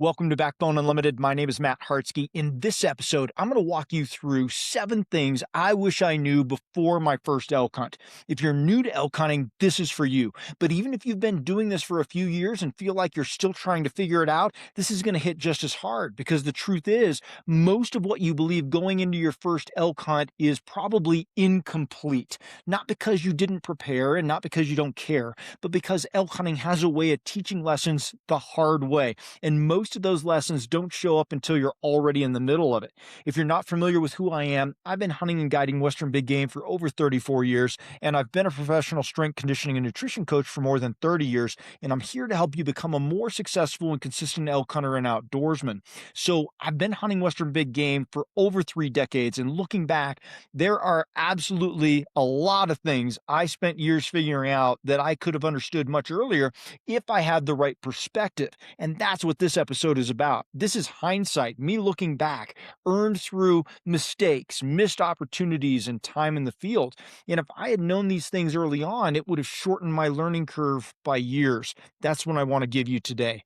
Welcome to Backbone Unlimited. My name is Matt Hartsky. In this episode, I'm going to walk you through 7 things I wish I knew before my first elk hunt. If you're new to elk hunting, this is for you. But even if you've been doing this for a few years and feel like you're still trying to figure it out, this is going to hit just as hard because the truth is, most of what you believe going into your first elk hunt is probably incomplete. Not because you didn't prepare and not because you don't care, but because elk hunting has a way of teaching lessons the hard way. And most of those lessons don't show up until you're already in the middle of it. If you're not familiar with who I am, I've been hunting and guiding Western big game for over 34 years, and I've been a professional strength conditioning and nutrition coach for more than 30 years, and I'm here to help you become a more successful and consistent elk hunter and outdoorsman. So I've been hunting Western big game for over 3 decades, and looking back, there are absolutely a lot of things I spent years figuring out that I could have understood much earlier if I had the right perspective. And that's what this episode is about. This is hindsight, me looking back, earned through mistakes, missed opportunities, and time in the field. And if I had known these things early on, it would have shortened my learning curve by years. That's what I want to give you today.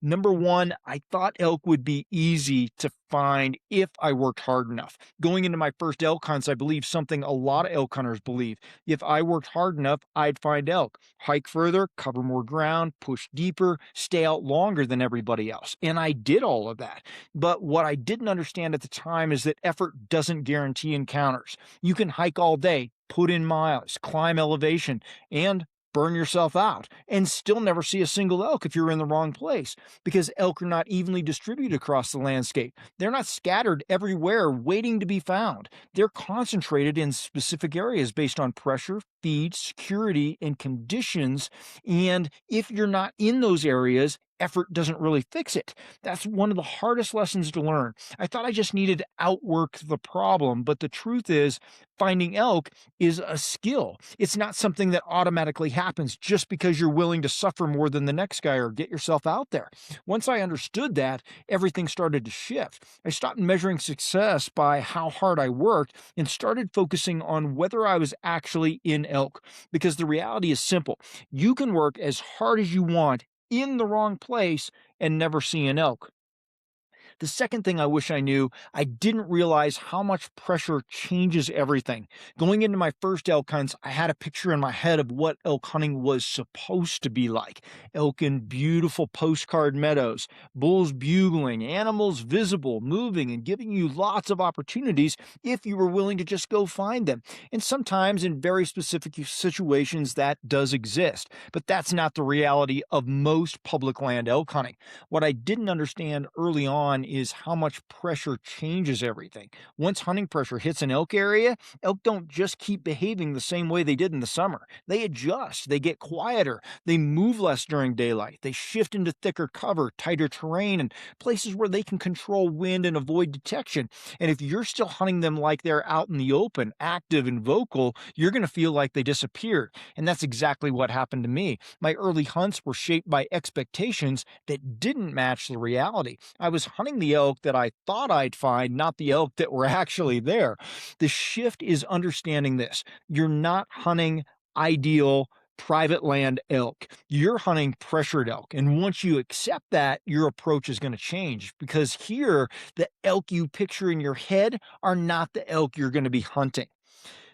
Number one, I thought elk would be easy to find if I worked hard enough. Going into my first elk hunts, I believe something a lot of elk hunters believe. If I worked hard enough, I'd find elk. Hike further, cover more ground, push deeper, stay out longer than everybody else. And I did all of that. But what I didn't understand at the time is that effort doesn't guarantee encounters. You can hike all day, put in miles, climb elevation, and burn yourself out and still never see a single elk if you're in the wrong place, because elk are not evenly distributed across the landscape. They're not scattered everywhere waiting to be found. They're concentrated in specific areas based on pressure, feed, security, and conditions. And if you're not in those areas, effort doesn't really fix it. That's one of the hardest lessons to learn. I thought I just needed to outwork the problem, but the truth is, finding elk is a skill. It's not something that automatically happens just because you're willing to suffer more than the next guy or get yourself out there. Once I understood that, everything started to shift. I stopped measuring success by how hard I worked and started focusing on whether I was actually in elk, because the reality is simple. You can work as hard as you want in the wrong place and never see an elk. The second thing I wish I knew, I didn't realize how much pressure changes everything. Going into my first elk hunts, I had a picture in my head of what elk hunting was supposed to be like. Elk in beautiful postcard meadows, bulls bugling, animals visible, moving, and giving you lots of opportunities if you were willing to just go find them. And sometimes in very specific situations that does exist, but that's not the reality of most public land elk hunting. What I didn't understand early on is how much pressure changes everything. Once hunting pressure hits an elk area, elk don't just keep behaving the same way they did in the summer. They adjust, they get quieter, they move less during daylight, they shift into thicker cover, tighter terrain, and places where they can control wind and avoid detection. And if you're still hunting them like they're out in the open, active and vocal, you're going to feel like they disappeared. And that's exactly what happened to me. My early hunts were shaped by expectations that didn't match the reality. I was hunting the elk that I thought I'd find, not the elk that were actually there. The shift is understanding this. You're not hunting ideal private land elk. You're hunting pressured elk. And once you accept that, your approach is going to change, because here, the elk you picture in your head are not the elk you're going to be hunting.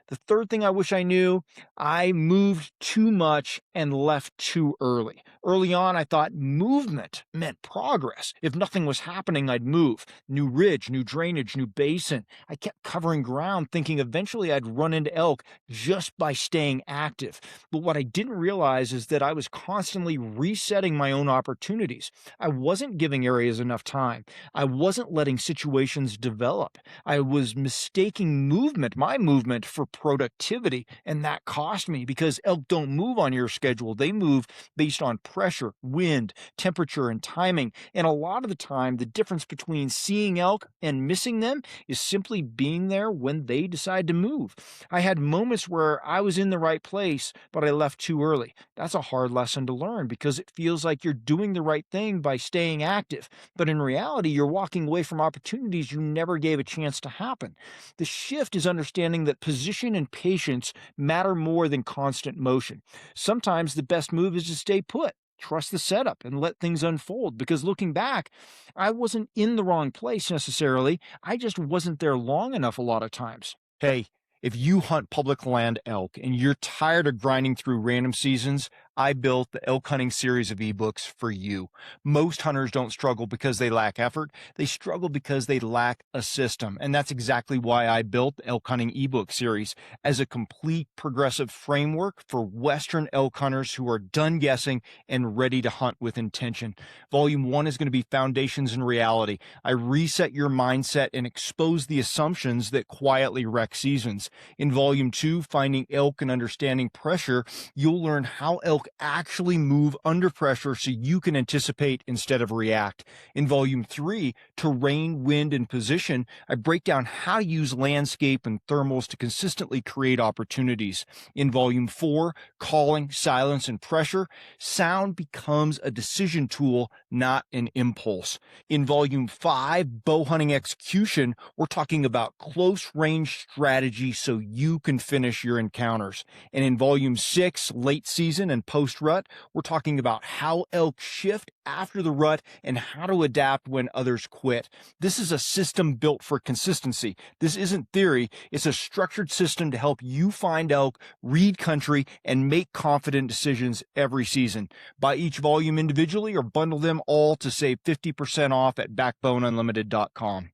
The third thing I wish I knew, I moved too much and left too early. Early on, I thought movement meant progress. If nothing was happening, I'd move. New ridge, new drainage, new basin. I kept covering ground, thinking eventually I'd run into elk just by staying active. But what I didn't realize is that I was constantly resetting my own opportunities. I wasn't giving areas enough time. I wasn't letting situations develop. I was mistaking movement, my movement, for productivity, and that cost me, because elk don't move on your schedule. They move based on pressure, wind, temperature, and timing. And a lot of the time, the difference between seeing elk and missing them is simply being there when they decide to move. I had moments where I was in the right place, but I left too early. That's a hard lesson to learn, because it feels like you're doing the right thing by staying active. But in reality, you're walking away from opportunities you never gave a chance to happen. The shift is understanding that position and patience matter more than constant motion. Sometimes the best move is to stay put. trust the setup and let things unfold. Because looking back, I wasn't in the wrong place necessarily. I just wasn't there long enough a lot of times. Hey, if you hunt public land elk and you're tired of grinding through random seasons, I built the elk hunting series of ebooks for you. Most hunters don't struggle because they lack effort. They struggle because they lack a system. And that's exactly why I built the elk hunting ebook series as a complete progressive framework for Western elk hunters who are done guessing and ready to hunt with intention. Volume 1 is going to be Foundations in Reality. I reset your mindset and expose the assumptions that quietly wreck seasons. In Volume 2, Finding Elk and Understanding Pressure, you'll learn how elk actually move under pressure so you can anticipate instead of react. In Volume 3, Terrain, Wind, and Position, I break down how to use landscape and thermals to consistently create opportunities. In Volume 4, Calling, Silence, and Pressure, sound becomes a decision tool, not an impulse. In Volume 5, Bow Hunting Execution, we're talking about close range strategy so you can finish your encounters. And in Volume 6, Late Season and Post Rut, we're talking about how elk shift after the rut and how to adapt when others quit. This is a system built for consistency. This isn't theory, it's a structured system to help you find elk, read country, and make confident decisions every season. Buy each volume individually or bundle them all to save 50% off at backboneunlimited.com.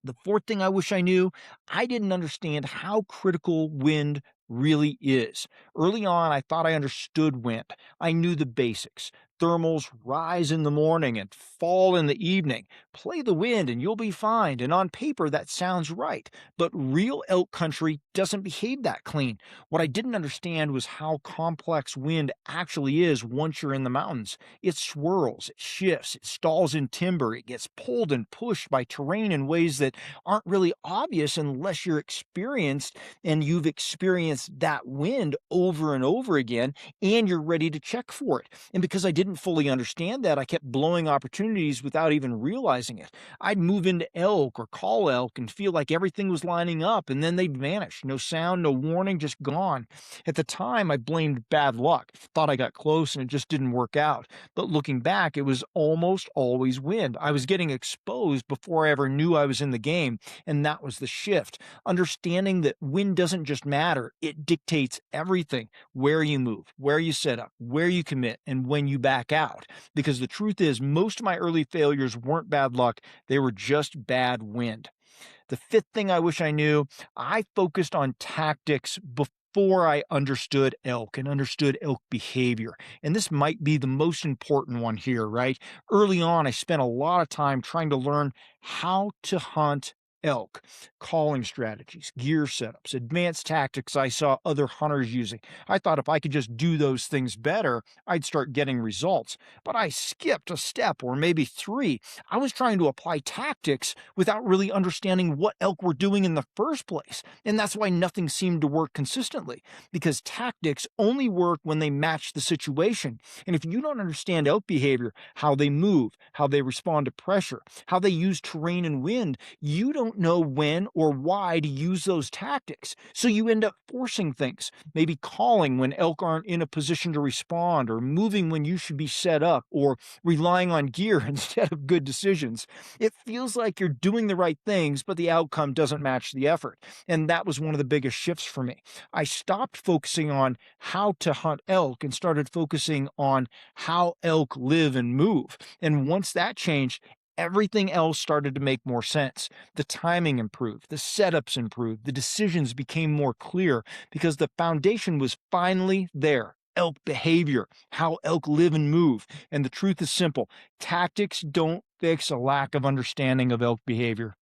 The fourth thing I wish I knew, I didn't understand how critical wind really is. Early on, I thought I understood wind. I knew the basics. Thermals rise in the morning and fall in the evening. Play the wind and you'll be fine. And on paper, that sounds right. But real elk country doesn't behave that clean. What I didn't understand was how complex wind actually is once you're in the mountains. It swirls, it shifts, it stalls in timber, it gets pulled and pushed by terrain in ways that aren't really obvious unless you're experienced and you've experienced that wind over and over again and you're ready to check for it. And because I didn't fully understand that, I kept blowing opportunities without even realizing it. I'd move into elk or call elk and feel like everything was lining up and then they'd vanish. No sound, no warning, just gone. At the time, I blamed bad luck. Thought I got close and it just didn't work out. But looking back, it was almost always wind. I was getting exposed before I ever knew I was in the game, and that was the shift. Understanding that wind doesn't just matter, it dictates everything. Where you move, where you set up, where you commit, and when you back out. Because the truth is, most of my early failures weren't bad luck, they were just bad wind. The fifth thing I wish I knew, I focused on tactics before I understood elk and understood elk behavior. And this might be the most important one here, right? Early on, I spent a lot of time trying to learn how to hunt elk, calling strategies, gear setups, advanced tactics I saw other hunters using. I thought if I could just do those things better, I'd start getting results. But I skipped a step or maybe three. I was trying to apply tactics without really understanding what elk were doing in the first place. And that's why nothing seemed to work consistently, because tactics only work when they match the situation. And if you don't understand elk behavior, how they move, how they respond to pressure, how they use terrain and wind, you don't know when or why to use those tactics. So you end up forcing things, maybe calling when elk aren't in a position to respond, or moving when you should be set up, or relying on gear instead of good decisions. It feels like you're doing the right things, but the outcome doesn't match the effort. And that was one of the biggest shifts for me. I stopped focusing on how to hunt elk and started focusing on how elk live and move. And once that changed, everything else started to make more sense. The timing improved, the setups improved, the decisions became more clear because the foundation was finally there. Elk behavior, how elk live and move. And the truth is simple: tactics don't fix a lack of understanding of elk behavior.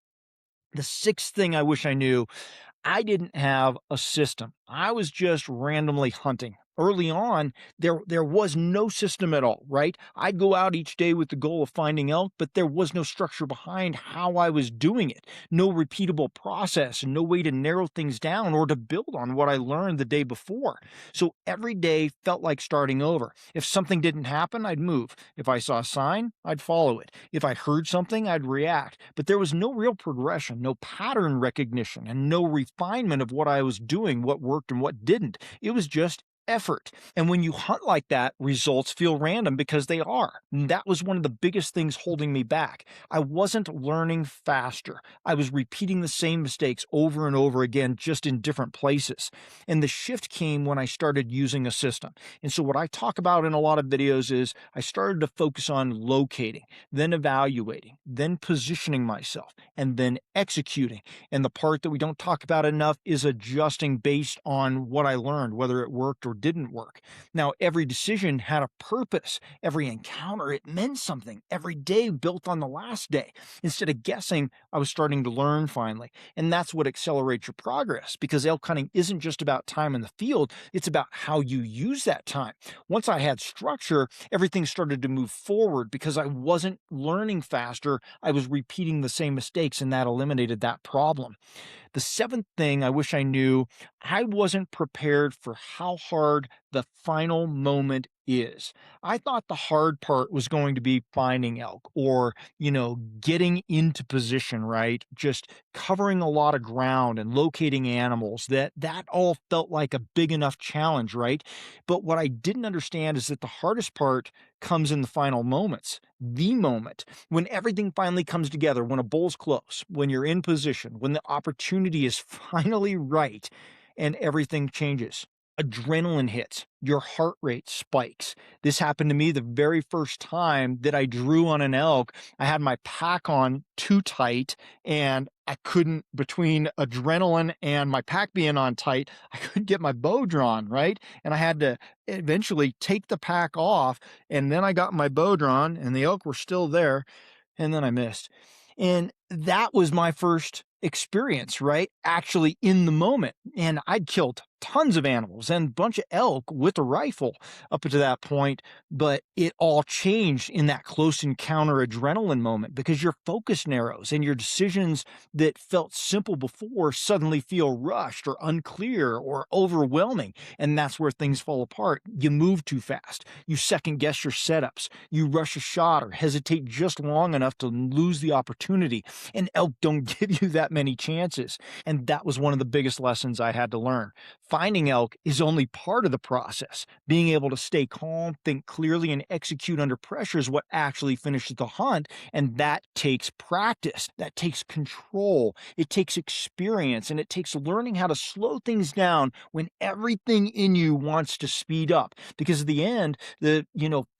The sixth thing I wish I knew, I didn't have a system. I was just randomly hunting. Early on, there was no system at all, right? I'd go out each day with the goal of finding elk, but there was no structure behind how I was doing it. No repeatable process and no way to narrow things down or to build on what I learned the day before. So every day felt like starting over. If something didn't happen, I'd move. If I saw a sign, I'd follow it. If I heard something, I'd react. But there was no real progression, no pattern recognition, and no refinement of what I was doing, what worked and what didn't. It was just effort. And when you hunt like that, results feel random because they are. And that was one of the biggest things holding me back. I wasn't learning faster. I was repeating the same mistakes over and over again, just in different places. And the shift came when I started using a system. And so, what I talk about in a lot of videos is I started to focus on locating, then evaluating, then positioning myself, and then executing. And the part that we don't talk about enough is adjusting based on what I learned, whether it worked or didn't work. Now, every decision had a purpose. Every encounter, it meant something. Every day built on the last day. Instead of guessing, I was starting to learn finally. And that's what accelerates your progress, because elk hunting isn't just about time in the field, it's about how you use that time. Once I had structure, everything started to move forward because I wasn't learning faster. I was repeating the same mistakes, and that eliminated that problem. The seventh thing I wish I knew, I wasn't prepared for how hard the final moment is. I thought the hard part was going to be finding elk or, getting into position, right? Just covering a lot of ground and locating animals. That all felt like a big enough challenge, right? But what I didn't understand is that the hardest part comes in the final moments. The moment when everything finally comes together, when a bull's close, when you're in position, when the opportunity is finally right, and everything changes. Adrenaline hits, your heart rate spikes. This happened to me the very first time that I drew on an elk. I had my pack on too tight, and I couldn't, between adrenaline and my pack being on tight, I couldn't get my bow drawn, right? And I had to eventually take the pack off, and then I got my bow drawn, and the elk were still there, and then I missed. And that was my first experience, right? Actually in the moment. And I'd killed tons of animals and a bunch of elk with a rifle up to that point, but it all changed in that close encounter adrenaline moment because your focus narrows and your decisions that felt simple before suddenly feel rushed or unclear or overwhelming. And that's where things fall apart. You move too fast. You second guess your setups. You rush a shot or hesitate just long enough to lose the opportunity. And elk don't give you that many chances. And that was one of the biggest lessons I had to learn. Finding elk is only part of the process. Being able to stay calm, think clearly, and execute under pressure is what actually finishes the hunt. And that takes practice. That takes control. It takes experience, and it takes learning how to slow things down when everything in you wants to speed up. Because at the end,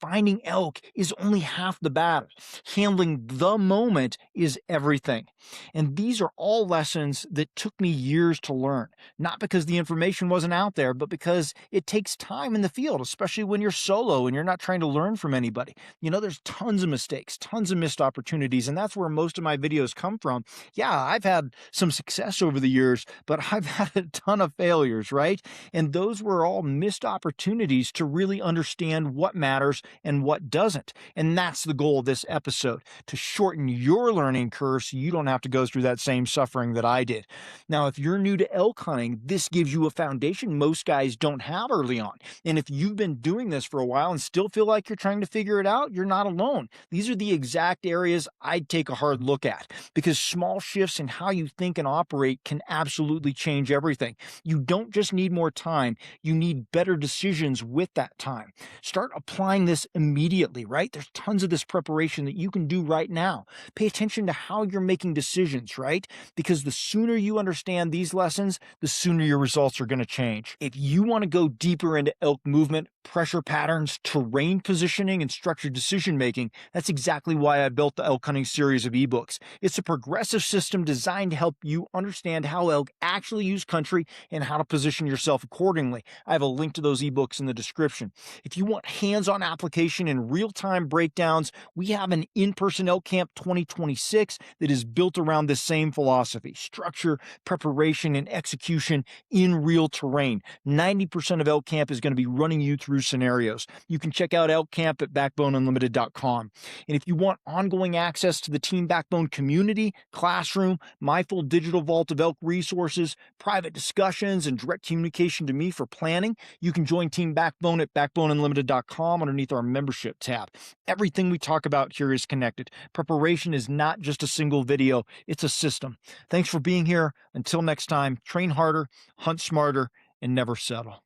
finding elk is only half the battle. Handling the moment is everything. And these are all lessons that took me years to learn, not because the information wasn't out there, but because it takes time in the field, especially when you're solo and you're not trying to learn from anybody. There's tons of mistakes, tons of missed opportunities, and that's where most of my videos come from. Yeah, I've had some success over the years, but I've had a ton of failures, right? And those were all missed opportunities to really understand what matters and what doesn't. And that's the goal of this episode, to shorten your learning curve so you don't have to go through that same suffering that I did. Now, if you're new to elk hunting, this gives you a foundation most guys don't have early on. And if you've been doing this for a while and still feel like you're trying to figure it out, you're not alone. These are the exact areas I'd take a hard look at, because small shifts in how you think and operate can absolutely change everything. You don't just need more time, you need better decisions with that time. Start applying this immediately, right? There's tons of this preparation that you can do right now. Pay attention to how you're making decisions, right? Because the sooner you understand these lessons, the sooner your results are going to change. If you want to go deeper into elk movement, pressure patterns, terrain positioning, and structured decision making, that's exactly why I built the elk hunting series of ebooks. It's a progressive system designed to help you understand how elk actually use country and how to position yourself accordingly. I have a link to those ebooks in the description. If you want hands-on application and real-time breakdowns, we have an in-person Elk Camp 2026 that is built around this same philosophy: structure, preparation, and execution in real terrain. 90% of Elk Camp is going to be running you through scenarios. You can check out Elk Camp at backboneunlimited.com. And if you want ongoing access to the Team Backbone community, classroom, my full digital vault of elk resources, private discussions, and direct communication to me for planning, you can join Team Backbone at backboneunlimited.com underneath our membership tab. Everything we talk about here is connected. Preparation is not just a single video, it's a system. Thanks for being here. Until next time, train harder, hunt smarter, and never settle.